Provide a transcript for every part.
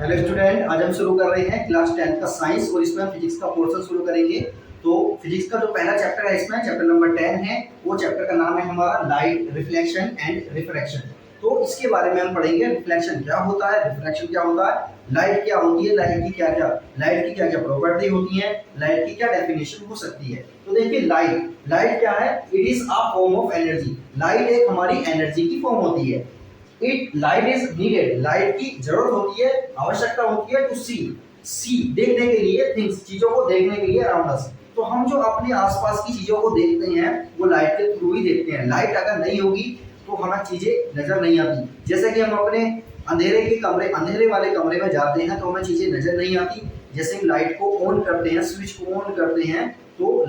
Hello student, आज हम शुरू कर रहे हैं क्लास 10 का साइंस और इसमें हम फिजिक्स का पोर्शन शुरू करेंगे। तो फिजिक्स का जो पहला चैप्टर है इसमें चैप्टर नंबर 10 है। वो चैप्टर का नाम है हमारा लाइट, रिफ्लेक्शन एंड रिफ्रैक्शन। तो इसके बारे में हम पढ़ेंगे रिफ्लेक्शन क्या होता है, रिफ्रैक्शन क्या होता है, लाइट क्या होती है, लाइट की क्या क्या प्रॉपर्टी होती है, लाइट की क्या डेफिनेशन हो सकती है। तो देखिए लाइट क्या है, it is a form of energy. Light एक हमारी एनर्जी की फॉर्म होती है। लाइट इज नीडेड, लाइट की जरूरत होती है, आवश्यकता होती है टू सी देखने के लिए, थिंग्स चीजों को देखने के लिए अराउंड अस। तो हम जो अपने आसपास की चीजों को देखते हैं वो लाइट के थ्रू ही देखते हैं। लाइट अगर नहीं होगी तो हमें चीजें नजर नहीं आती। जैसे कि हम अपने अंधेरे वाले कमरे में जाते हैं तो हमें चीजें नजर नहीं आती। जैसे हम लाइट को ऑन करते हैं, स्विच को ऑन करते हैं, तो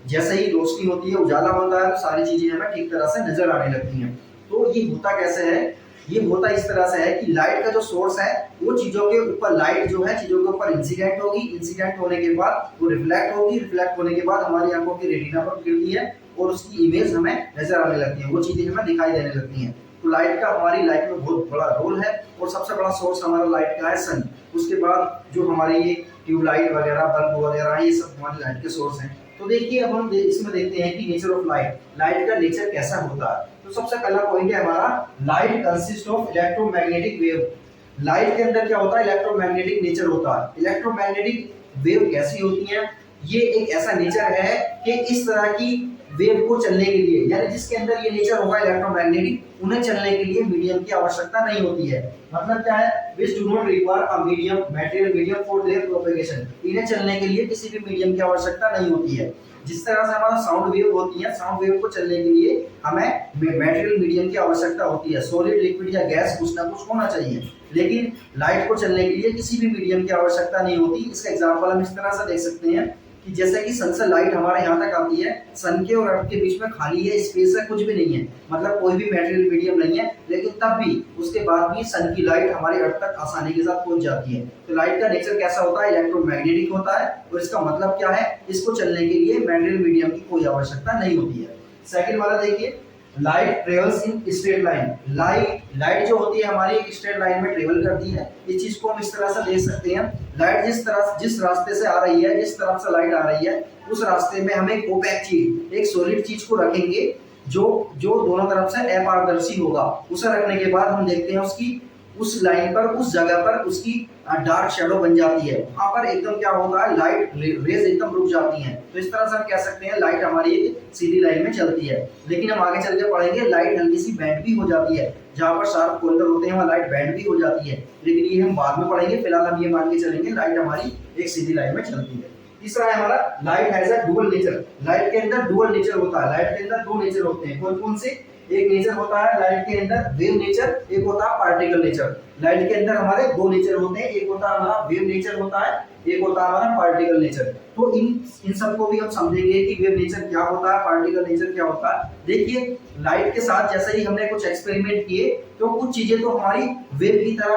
जैसे ही रोशनी होती है, उजाला होता है, तो सारी चीजें हमें ठीक तरह से नजर आने लगती हैं। तो ये होता कैसे है, ये होता इस तरह से है कि लाइट का जो सोर्स है वो चीजों के ऊपर, लाइट जो है चीजों के ऊपर इंसिडेंट होगी, इंसिडेंट होने के बाद वो रिफ्लेक्ट होगी, रिफ्लेक्ट होने के बाद हमारी आंखों की रेटिना पर गिरती है और उसकी इमेज हमें नजर आने लगती है, वो चीजें हमें दिखाई देने लगती हैं। तो लाइट का हमारी लाइफ में बहुत बड़ा रोल है और सबसे बड़ा सोर्स हमारा लाइट का है सन। उसके बाद जो हमारे ये ट्यूबलाइट वगैरह, बल्ब वगैरह, ये सब हमारी लाइट के सोर्स हैं। तो देखिए अब हम इसमें देखते हैं कि नेचर ऑफ लाइट, लाइट का नेचर कैसा होता है। तो सबसे पहला पॉइंट है हमारा, light consist of electromagnetic wave. Light के अंदर क्या होता है, इलेक्ट्रोमैग्नेटिक नेचर होता है। इलेक्ट्रोमैग्नेटिक वेव कैसी होती है, ये एक ऐसा नेचर है कि इस तरह की वेव को चलने के लिए, यानी जिसके अंदर ये नेचर होगा इलेक्ट्रोमैग्नेटिक, उन्हें चलने के लिए मीडियम की आवश्यकता नहीं होती है। मतलब क्या है, which do not require a medium, material medium for their propagation। इन्हें चलने के लिए किसी भी मीडियम की आवश्यकता नहीं होती है। जिस तरह से हमारा साउंड वेव होती है, साउंड वेव को चलने के लिए हमें मटेरियल मीडियम की आवश्यकता होती है, सॉलिड, लिक्विड या गैस, कुछ ना कुछ होना चाहिए। लेकिन लाइट को चलने के लिए किसी भी मीडियम की आवश्यकता नहीं होती। इसका एग्जांपल हम इस तरह से देख सकते हैं कि जैसे कि सन से लाइट हमारे यहाँ तक आती है, सन के और अर्थ के बीच में खाली है, स्पेस है, कुछ भी नहीं है, मतलब कोई भी मटेरियल मीडियम नहीं है, लेकिन तब भी उसके बाद भी सन की लाइट हमारे अर्थ तक आसानी के साथ पहुंच जाती है। तो लाइट का नेचर कैसा होता है, इलेक्ट्रोमैग्नेटिक होता है। और इसका मतलब क्या है, इसको चलने के लिए मटेरियल मीडियम की कोई आवश्यकता नहीं होती है। सेकंड वाला देखिए, light travels in straight line. Light जो होती है हमारी एक स्ट्रेट लाइन में ट्रेवल करती है। इस चीज को हम इस तरह से देख सकते हैं, लाइट जिस रास्ते से आ रही है, जिस तरफ से लाइट आ रही है, उस रास्ते में हम एक ओपैक चीज, एक सॉलिड चीज को रखेंगे जो जो दोनों तरफ से अपारदर्शी होगा। उसे रखने के बाद हम देखते हैं उसकी उस लाइन पर, उस जगह पर उसकी डार्क शेडो बन जाती है। वहां पर एकदम क्या होता है, लाइट रेज एकदम रुक जाती हैं। तो इस तरह से हम कह सकते हैं लाइट हमारी एक सीधी लाइन में चलती है। लेकिन हम आगे चल के पढ़ेंगे, लाइट हल्की सी बैंड भी हो जाती है, जहां पर शार्प कॉर्नर होते हैं वहां लाइट बैंड भी हो जाती है। लेकिन ये हम बाद में पढ़ेंगे, फिलहाल हम ये मान के चलेंगे लाइट हमारी एक सीधी लाइन में चलती है। तीसरा है हमारा, light has a dual nature. Light के अंदर डुअल नेचर होता है। लाइट के अंदर दो नेचर होते हैं। कौन कौन से, एक नेचर होता है लाइट के अंदर वेव नेचर, एक होता है पार्टिकल नेचर। लाइट के अंदर हमारे दो नेचर होते हैं, एक होता है हमारा वेव नेचर होता है, एक होता है हमारा पार्टिकल नेचर। तो इन सब को भी हम समझेंगे कि वेव नेचर क्या होता है, पार्टिकल नेचर क्या होता है। देखिए लाइट के साथ जैसे ही हमने कुछ एक्सपेरिमेंट किए तो कुछ चीजें तो हमारी वेव की तरह,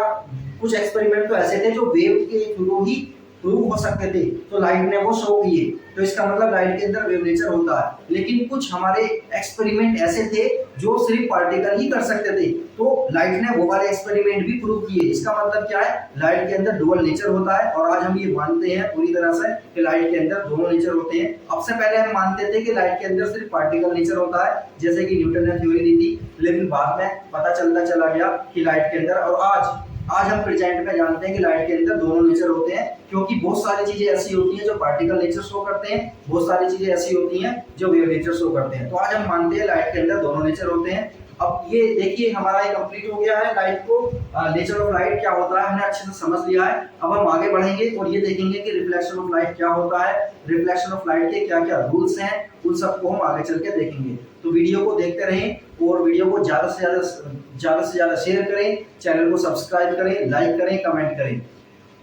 कुछ एक्सपेरिमेंट तो ऐसे थे जो वेव के थ्रू ही प्रूव हो सकते थे, तो लाइट ने वो शो किए। तो इसका मतलब लाइट के अंदर वेव नेचर होता है। लेकिन कुछ हमारे एक्सपेरिमेंट ऐसे थे जो सिर्फ पार्टिकल ही कर सकते थे, तो लाइट ने वो वाले एक्सपेरिमेंट भी प्रूव किए। इसका मतलब क्या है, लाइट के अंदर डुअल नेचर होता है। और आज हम ये मानते हैं पूरी तरह से कि लाइट के अंदर दोनों नेचर होते हैं। अब से पहले हम मानते थे कि लाइट के अंदर सिर्फ पार्टिकल नेचर होता है, जैसे कि न्यूटन ने थ्योरी दी थी। लेकिन बाद में पता चलता चला गया कि लाइट के अंदर, और आज हम प्रेजेंट में जानते हैं कि लाइट के अंदर दोनों नेचर होते हैं। क्योंकि बहुत सारी चीजें ऐसी होती हैं जो पार्टिकल नेचर शो करते हैं, बहुत सारी चीजें ऐसी होती हैं जो वेव नेचर शो करते हैं। तो आज हम मानते हैं लाइट के अंदर दोनों नेचर होते हैं। अब ये देखिए हमारा ये कंप्लीट हो गया है, लाइट को, नेचर ऑफ लाइट क्या होता है हमने अच्छे से समझ लिया है। अब हम आगे बढ़ेंगे और ये देखेंगे कि रिफ्लेक्शन ऑफ लाइट क्या होता है, रिफ्लेक्शन ऑफ लाइट के क्या क्या रूल्स हैं, उन सबको हम आगे चल के देखेंगे। तो वीडियो को देखते रहें और वीडियो को ज्यादा से ज्यादा शेयर करें, चैनल को सब्सक्राइब करें, लाइक करें, कमेंट करें।